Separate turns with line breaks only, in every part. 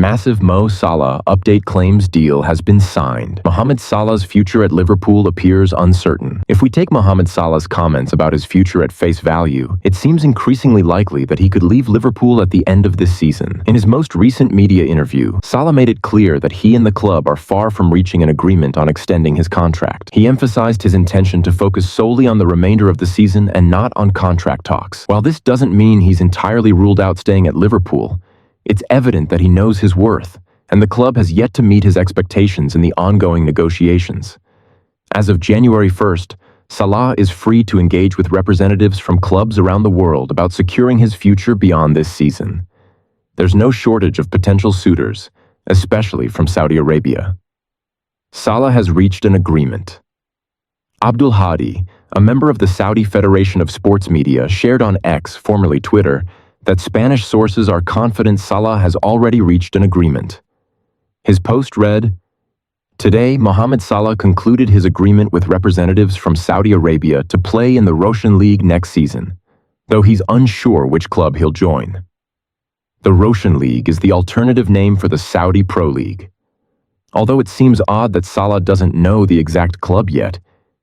Massive Mo Salah update claims deal has been signed. Mohamed Salah's future at Liverpool appears uncertain. If we take Mohamed Salah's comments about his future at face value, it seems increasingly likely that he could leave Liverpool at the end of this season. In his most recent media interview, Salah made it clear that he and the club are far from reaching an agreement on extending his contract. He emphasized his intention to focus solely on the remainder of the season and not on contract talks. While this doesn't mean he's entirely ruled out staying at Liverpool, it's evident that he knows his worth, and the club has yet to meet his expectations in the ongoing negotiations. As of January 1st, Salah is free to engage with representatives from clubs around the world about securing his future beyond this season. There's no shortage of potential suitors, especially from Saudi Arabia. Salah has reached an agreement. Abdul Hadi, a member of the Saudi Federation of Sports Media, shared on X, formerly Twitter, that Spanish sources are confident Salah has already reached an agreement. His post read, "Today, Mohamed Salah concluded his agreement with representatives from Saudi Arabia to play in the Europa League next season, though he's unsure which club he'll join." The Europa League is the alternative name for the Saudi Pro League. Although it seems odd that Salah doesn't know the exact club yet,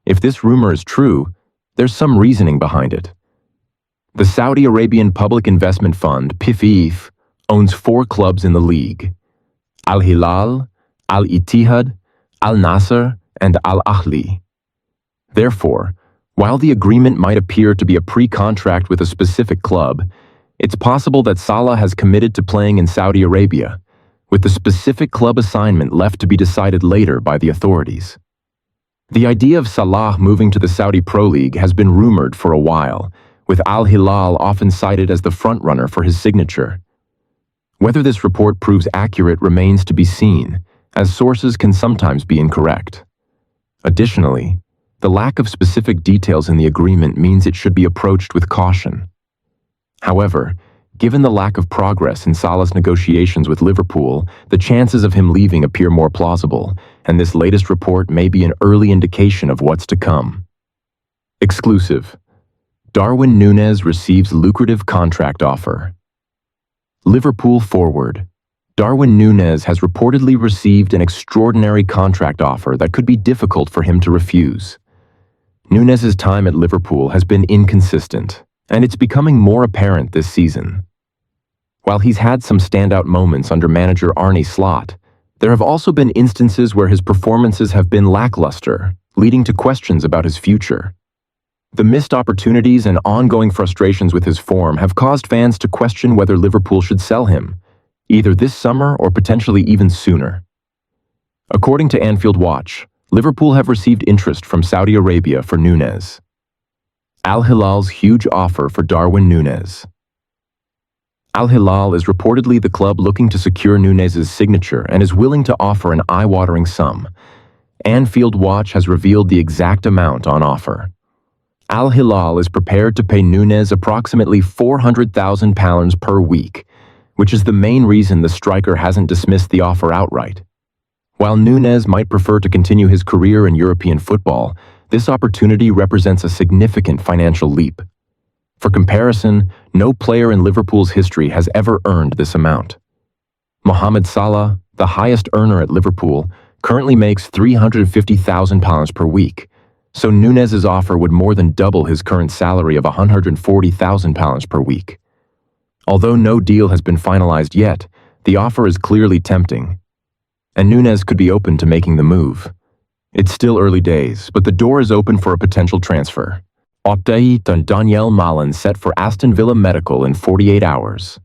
if this rumor is true, there's some reasoning behind it. The Saudi Arabian Public Investment Fund, PIF, owns 4 clubs in the league: Al Hilal, Al Ittihad, Al Nasser, and Al Ahli. Therefore, while the agreement might appear to be a pre-contract with a specific club, it's possible that Salah has committed to playing in Saudi Arabia, with the specific club assignment left to be decided later by the authorities. The idea of Salah moving to the Saudi Pro League has been rumored for a while, with Al Hilal often cited as the frontrunner for his signature. Whether this report proves accurate remains to be seen, as sources can sometimes be incorrect. Additionally, the lack of specific details in the agreement means it should be approached with caution. However, given the lack of progress in Salah's negotiations with Liverpool, the chances of him leaving appear more plausible, and this latest report may be an early indication of what's to come. Exclusive. Darwin Nunes receives lucrative contract offer. Liverpool forward. Darwin Nunes has reportedly received an extraordinary contract offer that could be difficult for him to refuse. Nunes' time at Liverpool has been inconsistent, and it's becoming more apparent this season. While he's had some standout moments under manager Arne Slot, there have also been instances where his performances have been lackluster, leading to questions about his future. The missed opportunities and ongoing frustrations with his form have caused fans to question whether Liverpool should sell him, either this summer or potentially even sooner. According to Anfield Watch, Liverpool have received interest from Saudi Arabia for Nunes. Al Hilal's huge offer for Darwin Nunes. Al Hilal is reportedly the club looking to secure Nunes' signature and is willing to offer an eye-watering sum. Anfield Watch has revealed the exact amount on offer. Al Hilal is prepared to pay Nunes approximately £400,000 per week, which is the main reason the striker hasn't dismissed the offer outright. While Nunes might prefer to continue his career in European football, this opportunity represents a significant financial leap. For comparison, no player in Liverpool's history has ever earned this amount. Mohamed Salah, the highest earner at Liverpool, currently makes £350,000 per week, so Nunes' offer would more than double his current salary of £140,000 per week. Although no deal has been finalized yet, the offer is clearly tempting, and Nunes could be open to making the move. It's still early days, but the door is open for a potential transfer. Update on Daniel Malen set for Aston Villa medical in 48 hours.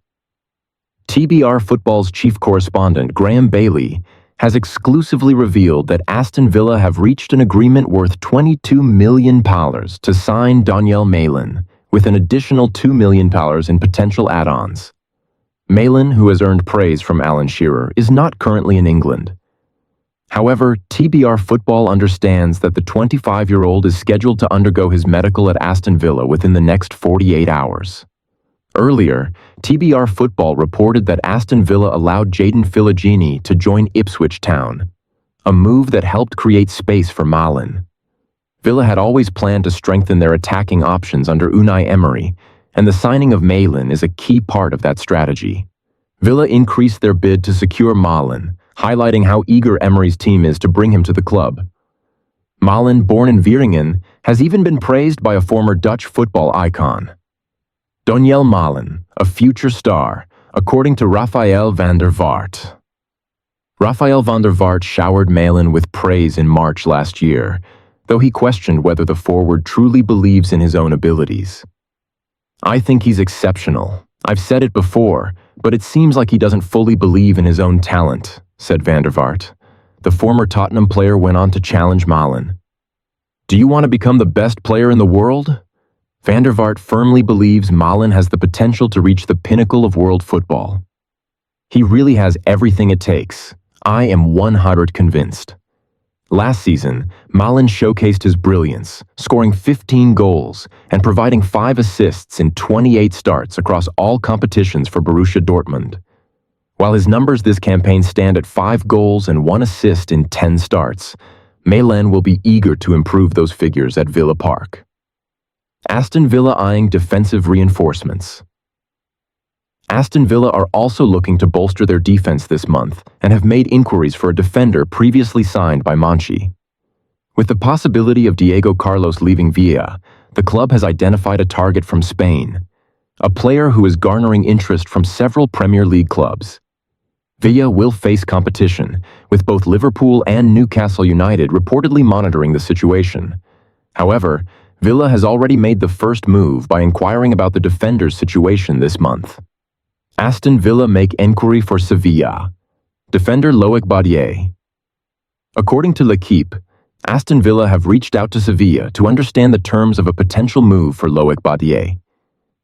TBR Football's chief correspondent, Graham Bailey, has exclusively revealed that Aston Villa have reached an agreement worth £22 million to sign Daniel Malen, with an additional £2 million in potential add-ons. Malen, who has earned praise from Alan Shearer, is not currently in England. However, TBR Football understands that the 25-year-old is scheduled to undergo his medical at Aston Villa within the next 48 hours. Earlier, TBR Football reported that Aston Villa allowed Jadon Philogene to join Ipswich Town, a move that helped create space for Malen. Villa had always planned to strengthen their attacking options under Unai Emery, and the signing of Malen is a key part of that strategy. Villa increased their bid to secure Malen, highlighting how eager Emery's team is to bring him to the club. Malen, born in Wieringen, has even been praised by a former Dutch football icon. Doniel Malen, a future star, according to Rafael van der Vaart. Rafael van der Vaart showered Malen with praise in March last year, though he questioned whether the forward truly believes in his own abilities. "I think he's exceptional. I've said it before, but it seems like he doesn't fully believe in his own talent," said van der Vaart. The former Tottenham player went on to challenge Malen. "Do you want to become the best player in the world?" Van der Vaart firmly believes Malen has the potential to reach the pinnacle of world football. "He really has everything it takes. I am 100% convinced." Last season, Malen showcased his brilliance, scoring 15 goals and providing 5 assists in 28 starts across all competitions for Borussia Dortmund. While his numbers this campaign stand at 5 goals and 1 assist in 10 starts, Malen will be eager to improve those figures at Villa Park. Aston Villa eyeing defensive reinforcements. Aston Villa are also looking to bolster their defense this month and have made inquiries for a defender previously signed by Monchi. With the possibility of Diego Carlos leaving Villa, the club has identified a target from Spain, a player who is garnering interest from several Premier League clubs. Villa will face competition, with both Liverpool and Newcastle United reportedly monitoring the situation. However, Villa has already made the first move by inquiring about the defender's situation this month. Aston Villa make enquiry for Sevilla. Defender Loic Bader. According to L'Equipe, Aston Villa have reached out to Sevilla to understand the terms of a potential move for Loic Bader.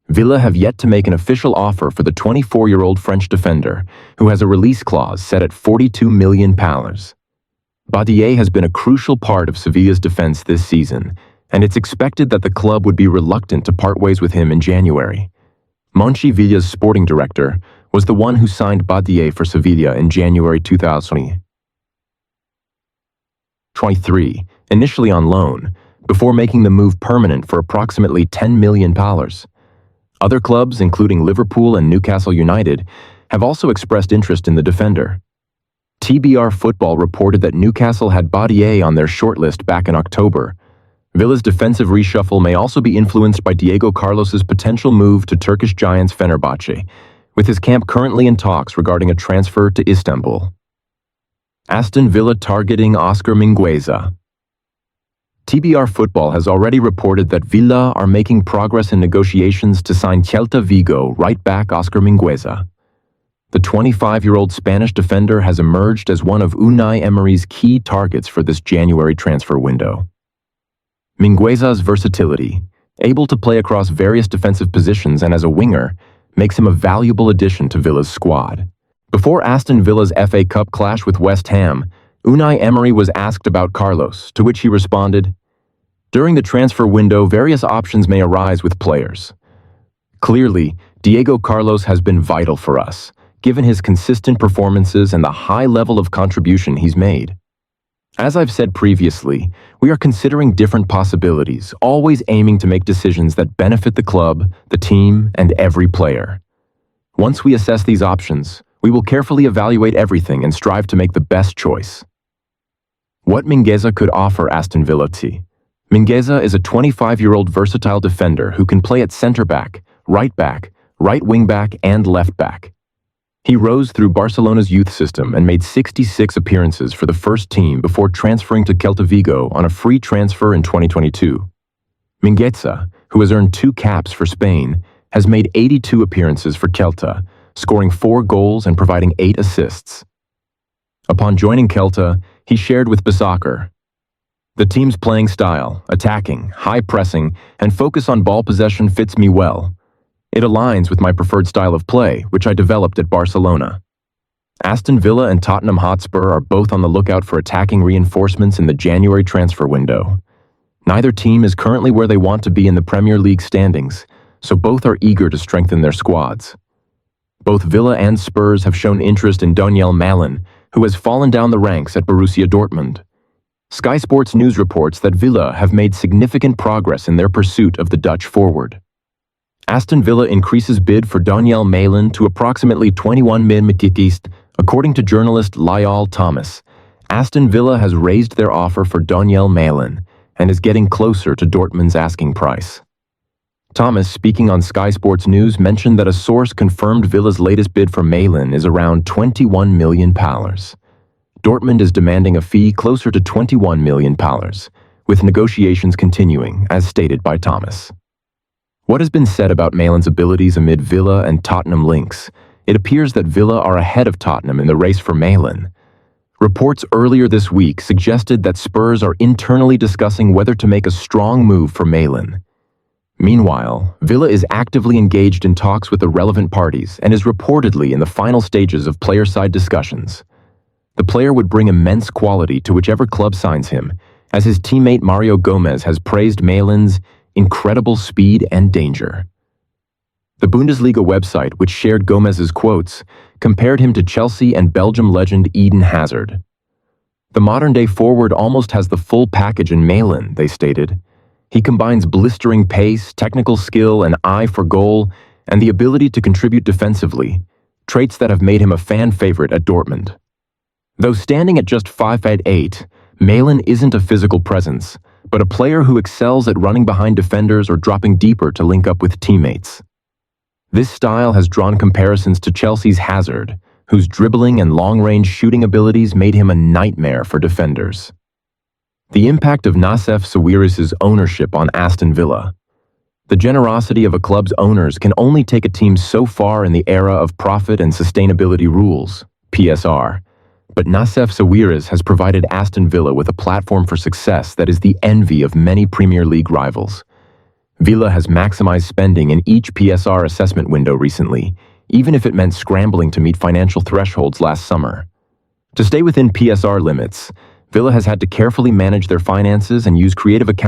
Villa have yet to make an official offer for the 24-year-old French defender, who has a release clause set at £42 million. Bader has been a crucial part of Sevilla's defense this season, and it's expected that the club would be reluctant to part ways with him in January. Monchi, Villa's sporting director, was the one who signed Bader for Sevilla in January 2023, initially on loan, before making the move permanent for approximately £10 million. Other clubs, including Liverpool and Newcastle United, have also expressed interest in the defender. TBR Football reported that Newcastle had Bader on their shortlist back in October. Villa's defensive reshuffle may also be influenced by Diego Carlos's potential move to Turkish giants Fenerbahce, with his camp currently in talks regarding a transfer to Istanbul. Aston Villa targeting Oscar Mingueza. TBR Football has already reported that Villa are making progress in negotiations to sign Celta Vigo right-back Oscar Mingueza. The 25-year-old Spanish defender has emerged as one of Unai Emery's key targets for this January transfer window. Mingueza's versatility, able to play across various defensive positions and as a winger, makes him a valuable addition to Villa's squad. Before Aston Villa's FA Cup clash with West Ham, Unai Emery was asked about Carlos, to which he responded, "During the transfer window, various options may arise with players. Clearly, Diego Carlos has been vital for us, given his consistent performances and the high level of contribution he's made. As I've said previously, we are considering different possibilities, always aiming to make decisions that benefit the club, the team, and every player. Once we assess these options, we will carefully evaluate everything and strive to make the best choice." What Mingueza could offer Aston Villa T. Mingueza is a 25-year-old versatile defender who can play at centre-back, right wing-back, and left-back. He rose through Barcelona's youth system and made 66 appearances for the first team before transferring to Celta Vigo on a free transfer in 2022. Mingueza, who has earned 2 caps for Spain, has made 82 appearances for Celta, scoring 4 goals and providing 8 assists. Upon joining Celta, he shared with Besacer, "The team's playing style, attacking, high pressing, and focus on ball possession fits me well. It aligns with my preferred style of play, which I developed at Barcelona." Aston Villa and Tottenham Hotspur are both on the lookout for attacking reinforcements in the January transfer window. Neither team is currently where they want to be in the Premier League standings, so both are eager to strengthen their squads. Both Villa and Spurs have shown interest in Doniel Malen, who has fallen down the ranks at Borussia Dortmund. Sky Sports News reports that Villa have made significant progress in their pursuit of the Dutch forward. Aston Villa increases bid for Daniel Malin to approximately 21 million. According to journalist Lyall Thomas, Aston Villa has raised their offer for Daniel Malin and is getting closer to Dortmund's asking price. Thomas, speaking on Sky Sports News, mentioned that a source confirmed Villa's latest bid for Malin is around £21 million. Dortmund is demanding a fee closer to £21 million, with negotiations continuing, as stated by Thomas. What has been said about Malin's abilities amid Villa and Tottenham links? It appears that Villa are ahead of Tottenham in the race for Malin. Reports earlier this week suggested that Spurs are internally discussing whether to make a strong move for Malin. Meanwhile, Villa is actively engaged in talks with the relevant parties and is reportedly in the final stages of player-side discussions. The player would bring immense quality to whichever club signs him, as his teammate Mario Gomez has praised Malin's incredible speed and danger. The Bundesliga website, which shared Gomez's quotes, compared him to Chelsea and Belgium legend Eden Hazard. The modern-day forward almost has the full package in Malin, they stated. He combines blistering pace, technical skill, an eye for goal, and the ability to contribute defensively, traits that have made him a fan favorite at Dortmund. Though standing at just 5'8", Malin isn't a physical presence, but a player who excels at running behind defenders or dropping deeper to link up with teammates. This style has drawn comparisons to Chelsea's Hazard, whose dribbling and long-range shooting abilities made him a nightmare for defenders. The impact of Nassef Sawiris' ownership on Aston Villa. The generosity of a club's owners can only take a team so far in the era of profit and sustainability rules, PSR. But Nassef Sawiris has provided Aston Villa with a platform for success that is the envy of many Premier League rivals. Villa has maximized spending in each PSR assessment window recently, even if it meant scrambling to meet financial thresholds last summer. To stay within PSR limits, Villa has had to carefully manage their finances and use creative accounting